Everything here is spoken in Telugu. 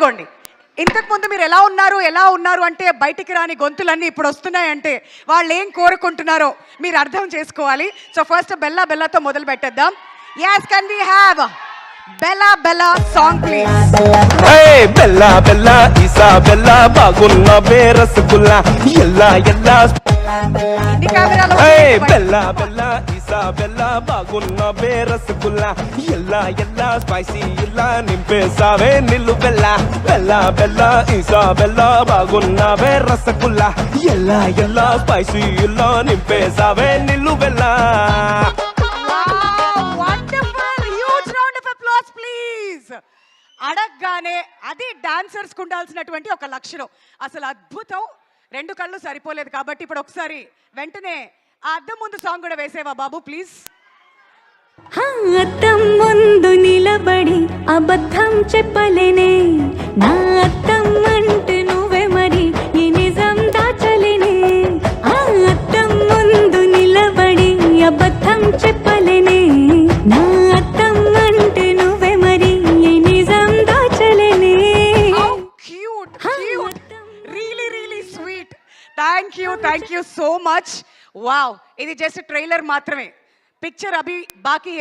తీసుకోండి. ఇంతకు ముందు మీరు ఎలా ఉన్నారు అంటే బయటికి రాని గొంతులన్నీ ఇప్పుడు వస్తున్నాయంటే వాళ్ళు ఏం కోరుకుంటున్నారో మీరు అర్థం చేసుకోవాలి. సో ఫస్ట్ బెల్లాతో మొదలు పెట్టేద్దాం. yes can we have Bella song please. Bella Isabella బాగున్నవే రసగుల్లా ఎల్లా బెల్లా ఇసాబెల్లా బాగున్నవే రసగుల్లా ఎల్లా స్పైసీ ఇలా నింపేసావే నిల్లు బెల్లా ఇసాబెల్లా బాగున్నవే రసగుల్లా ఎల్లా స్పైసీ ఇలా నింపేసావే నిల్లు బెల్లా. అడగగానే అది డాన్సర్స్ కు ఉండాల్సినటువంటి ఒక లక్షణం. అసలు అద్భుతం. రెండు కళ్ళు సరిపోలేదు కాబట్టి ఇప్పుడు ఒకసారి వెంటనే ఆ అద్దం ముందు సాంగ్ కూడా వేసేవా బాబు ప్లీజ్. అద్దం ముందు నిలబడి అబద్ధం చెప్పలేనే నా అద్దం అంటే నువ్వే మరి ఈ నిజం దాచలేనే. అద్దం ముందు నిలబడి అబద్ధం చెప్పలేనే నా అద్దం అంటే నువ్వే మరి ఈ నిజం దాచలేనే. Really sweet. Thank you so much. Wow, ఇది జస్ట్ ట్రైలర్ మాత్రమే. పిక్చర్ అభి బాకీ